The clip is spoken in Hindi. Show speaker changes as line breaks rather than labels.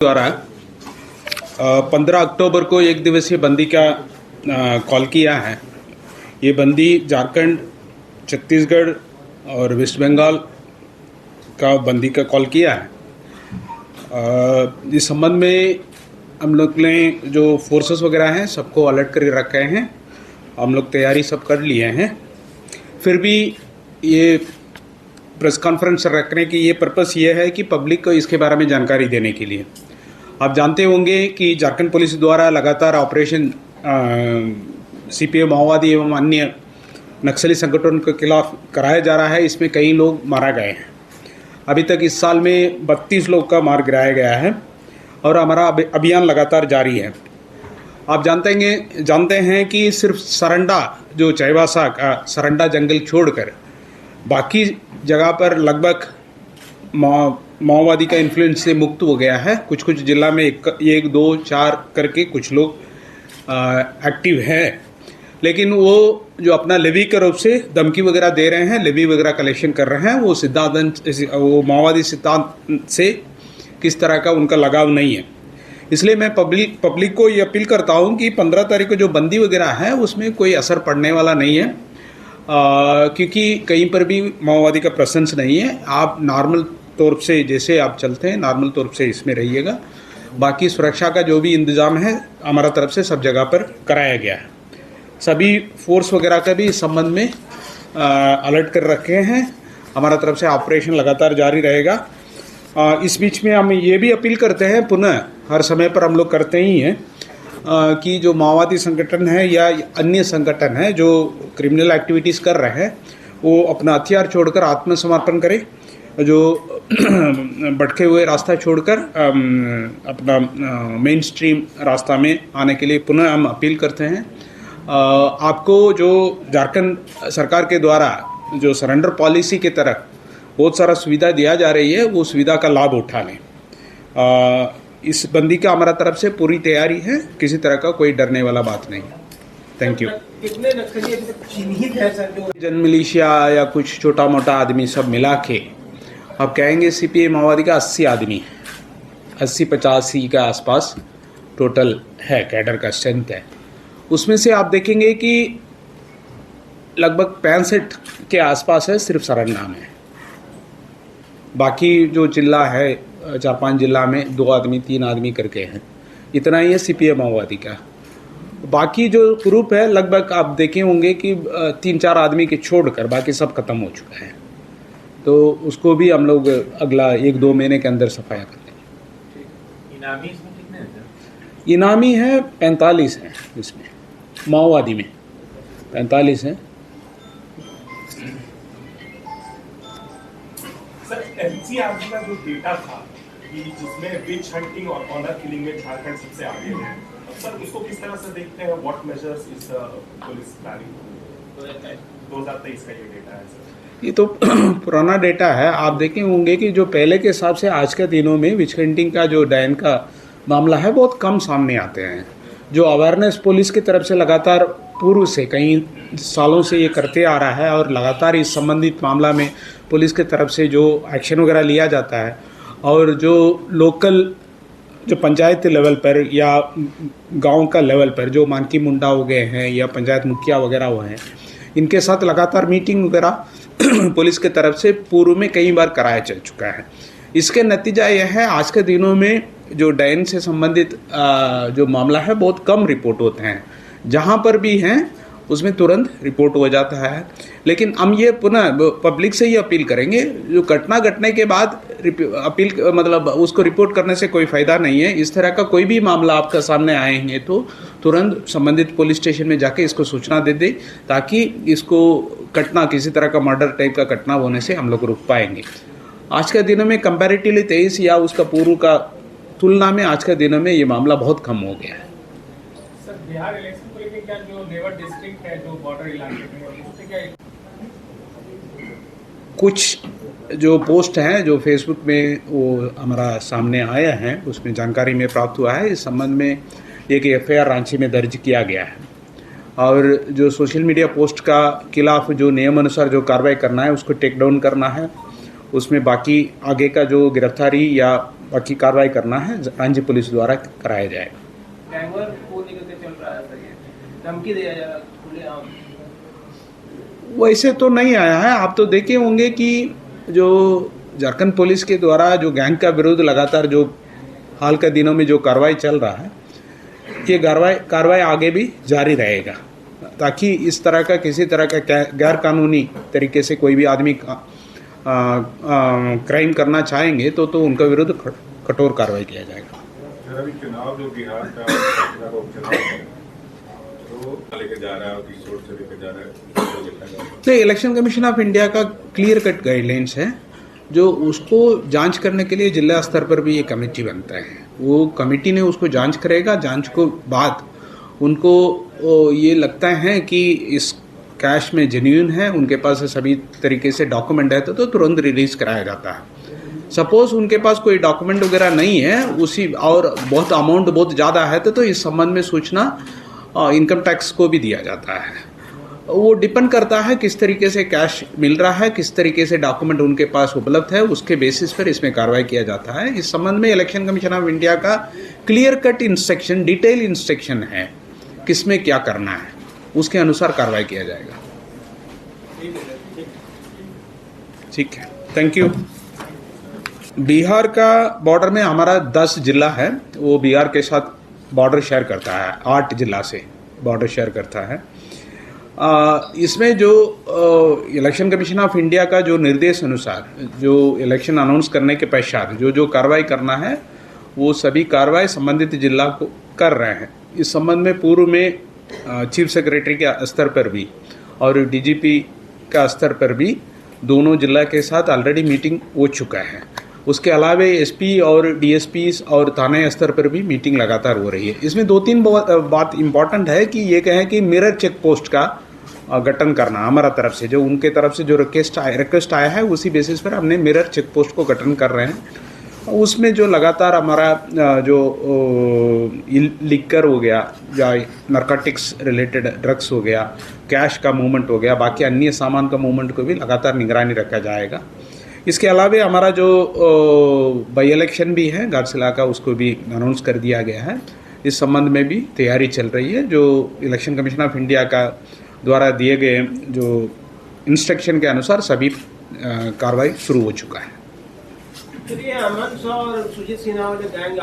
द्वारा 15 अक्टूबर को एक दिवसीय बंदी का कॉल किया है। ये बंदी झारखंड, छत्तीसगढ़ और वेस्ट बंगाल का बंदी का कॉल किया है। इस संबंध में हम लोग ने जो फोर्सेस वगैरह हैं सबको अलर्ट कर रखे हैं। हम लोग तैयारी सब कर लिए हैं। फिर भी ये प्रेस कॉन्फ्रेंस रखने की ये पर्पस ये है कि पब्लिक को इसके बारे में जानकारी देने के लिए। आप जानते होंगे कि झारखंड पुलिस द्वारा लगातार ऑपरेशन सीपीएम माओवादी एवं अन्य नक्सली संगठनों के खिलाफ कराया जा रहा है। इसमें कई लोग मारा गए हैं। अभी तक इस साल में 32 लोग का मार गिराया गया है और हमारा अभियान लगातार जारी है। आप जानते हैं कि सिर्फ सरंडा, जो चाईबासा का सरंडा जंगल छोड़कर बाकी जगह पर लगभग माओवादी का इन्फ्लुएंस से मुक्त हो गया है। कुछ जिला में एक दो चार करके कुछ लोग एक्टिव हैं, लेकिन वो जो अपना लेवी के रूप से धमकी वगैरह दे रहे हैं, लेवी वगैरह कलेक्शन कर रहे हैं, वो माओवादी सिद्धांत से किस तरह का उनका लगाव नहीं है। इसलिए मैं पब्लिक को ये अपील करता हूँ कि 15 तारीख को जो बंदी वगैरह है उसमें कोई असर पड़ने वाला नहीं है, क्योंकि कहीं पर भी माओवादी का प्रेजेंस नहीं है। आप नॉर्मल तौर से जैसे आप चलते हैं नॉर्मल तौर से इसमें रहिएगा। बाकी सुरक्षा का जो भी इंतज़ाम है हमारा तरफ से सब जगह पर कराया गया है। सभी फोर्स वगैरह का भी इस संबंध में अलर्ट कर रखे हैं। हमारा तरफ से ऑपरेशन लगातार जारी रहेगा। इस बीच में हम ये भी अपील करते हैं, पुनः हर समय पर हम लोग करते ही हैं, कि जो माओवादी संगठन है या अन्य संगठन है जो क्रिमिनल एक्टिविटीज़ कर रहे हैं वो अपना हथियार छोड़कर आत्मसमर्पण करें। जो भटके हुए रास्ता छोड़कर अपना मेन स्ट्रीम रास्ता में आने के लिए पुनः हम अपील करते हैं। आपको जो झारखंड सरकार के द्वारा जो सरेंडर पॉलिसी के तरफ बहुत सारा सुविधा दिया जा रही है, वो सुविधा का लाभ उठा लें। इस बंदी का हमारा तरफ से पूरी तैयारी है, किसी तरह का कोई डरने वाला बात नहीं। Thank you.
कितने नक्सली अभी तक चिन्हित है सर? जो
जन मिलिशिया या कुछ छोटा मोटा आदमी सब मिला के आप कहेंगे सीपीएम माओवादी का 80 आदमी है, 80-85 के आसपास टोटल है, कैडर का स्ट्रेंथ है। उसमें से आप देखेंगे कि लगभग 65 के आसपास है सिर्फ सरंडा में। बाकी जो जिला है 4-5 जिला में 2 आदमी 3 आदमी करके हैं। इतना ही है सीपीएम माओवादी का। बाकी जो ग्रुप है लगभग आप देखे होंगे कि 3-4 आदमी के छोड़कर बाकी सब खत्म हो चुका है। तो उसको भी हम लोग अगला 1-2 महीने के अंदर सफाया कर देंगे।
इनामी इसमें कितने हैं सर?
इनामी है 45 हैं, इसमें माओवादी में 45 हैं।
सर एनसीआरबी का जो डेटा था कि जिसमें विच हंटिंग और ऑनर किलिंग में झारखंड सबसे आगे है, सर उसको किस तरह से देखते हैं? What measures is police planning? 2023 का ये डेटा है सर।
ये तो पुराना डेटा है। आप देखे होंगे कि जो पहले के हिसाब से आज के दिनों में विच हंटिंग का जो डायन का मामला है बहुत कम सामने आते हैं। जो अवेयरनेस पुलिस की तरफ से लगातार पूर्व से कई सालों से ये करते आ रहा है और लगातार इस संबंधित मामला में पुलिस की तरफ से जो एक्शन वगैरह लिया जाता है, और जो लोकल जो पंचायत लेवल पर या गांव का लेवल पर जो मानकी मुंडा हो गए हैं या पंचायत मुखिया वगैरह हुए हैं, इनके साथ लगातार मीटिंग वगैरह पुलिस के तरफ से पूर्व में कई बार कराया चल चुका है। इसके नतीजा यह है आज के दिनों में जो डायन से संबंधित जो मामला है बहुत कम रिपोर्ट होते हैं। जहाँ पर भी हैं उसमें तुरंत रिपोर्ट हो जाता है। लेकिन हम ये पुनः पब्लिक से ही अपील करेंगे, जो घटना घटने के बाद अपील मतलब उसको रिपोर्ट करने से कोई फ़ायदा नहीं है। इस तरह का कोई भी मामला आपका सामने आएंगे तो तुरंत संबंधित पुलिस स्टेशन में जाके इसको सूचना दे दे, ताकि इसको घटना किसी तरह का मर्डर टाइप का घटना होने से हम लोग रुक पाएंगे। आज के दिनों में कंपैरेटिवली 23 या उसका पूर्व का तुलना में आज के दिनों में ये मामला बहुत कम हो गया है।
सर बिहार इलेक्शन को लेकर क्या जो नेवर डिस्ट्रिक्ट है जो बॉर्डर इलाके में, उससे क्या
कुछ जो पोस्ट हैं जो फेसबुक में वो हमारा सामने आया है, उसमें जानकारी में प्राप्त हुआ है। इस संबंध में एक एफआईआर रांची में दर्ज किया गया है, और जो सोशल मीडिया पोस्ट का खिलाफ जो नियम अनुसार जो कार्रवाई करना है उसको टेक डाउन करना है। उसमें बाकी आगे का जो गिरफ्तारी या बाकी कार्रवाई करना है राज्य पुलिस द्वारा कराया जाएगा।
गैंगवर को लेकर के चल रहा है सर, ये धमकी दिया जा रहा है खुलेआम।
वैसे तो नहीं आया है। आप तो देखे होंगे कि जो झारखंड पुलिस के द्वारा जो गैंग का विरोध लगातार जो हाल के दिनों में जो कार्रवाई चल रहा है, ये कार्रवाई आगे भी जारी रहेगा, ताकि इस तरह का किसी तरह का गैर कानूनी तरीके से कोई भी आदमी क्राइम करना चाहेंगे तो उनका विरुद्ध कठोर कार्रवाई किया जाएगा।
सर, अभी चुनाव जो बिहार का उपचुनाव है तो लेके जा रहा है और किस सोच से लेके जा रहा है?
तो इलेक्शन कमीशन ऑफ इंडिया का क्लियर कट गाइडलाइंस है, जो उसको जांच करने के लिए जिला स्तर पर भी ये कमेटी बनता है। वो कमेटी ने उसको जांच करेगा, जांच को बाद उनको ये लगता है कि इस कैश में जेन्युइन है, उनके पास सभी तरीके से डॉक्यूमेंट है तो तुरंत रिलीज कराया जाता है। सपोज उनके पास कोई डॉक्यूमेंट वगैरह नहीं है उसी और बहुत अमाउंट बहुत ज़्यादा है तो इस संबंध में सूचना इनकम टैक्स को भी दिया जाता है। वो डिपेंड करता है किस तरीके से कैश मिल रहा है, किस तरीके से डॉक्यूमेंट उनके पास उपलब्ध है, उसके बेसिस पर इसमें कार्रवाई किया जाता है। इस संबंध में इलेक्शन कमीशन ऑफ इंडिया का clear cut instruction, detail instruction है किसमें क्या करना है, उसके अनुसार कार्रवाई किया जाएगा। ठीक है, थैंक यू। बिहार का बॉर्डर में हमारा 10 जिला है, वो बिहार के साथ बॉर्डर शेयर करता है, 8 जिला से बॉर्डर शेयर करता है। इसमें जो इलेक्शन कमीशन ऑफ इंडिया का जो निर्देश अनुसार जो इलेक्शन अनाउंस करने के पश्चात जो कार्रवाई करना है वो सभी कार्रवाई संबंधित जिला को कर रहे हैं। इस संबंध में पूर्व में चीफ सेक्रेटरी के स्तर पर भी और डीजीपी का स्तर पर भी दोनों जिला के साथ ऑलरेडी मीटिंग हो चुका है। उसके अलावा एसपी और डीएसपी और थाने स्तर पर भी मीटिंग लगातार हो रही है। इसमें 2-3 बात इम्पॉर्टेंट है कि ये कहें कि मिरर चेक पोस्ट का गठन करना हमारा तरफ से, जो उनके तरफ से जो रिक्वेस्ट आया है उसी बेसिस पर हमने मिरर चेक पोस्ट को गठन कर रहे हैं। उसमें जो लगातार हमारा जो लिकर हो गया या नारकोटिक्स रिलेटेड ड्रग्स हो गया, कैश का मूवमेंट हो गया, बाकी अन्य सामान का मूवमेंट को भी लगातार निगरानी रखा जाएगा। इसके अलावा हमारा जो बाई इलेक्शन भी है गारसिला का, उसको भी अनाउंस कर दिया गया है। इस संबंध में भी तैयारी चल रही है। जो इलेक्शन कमीशन ऑफ इंडिया का द्वारा दिए गए जो इंस्ट्रक्शन के अनुसार सभी कार्रवाई शुरू हो चुका है।
अमन शाह और सुजीत सिन्हा वाले गैंग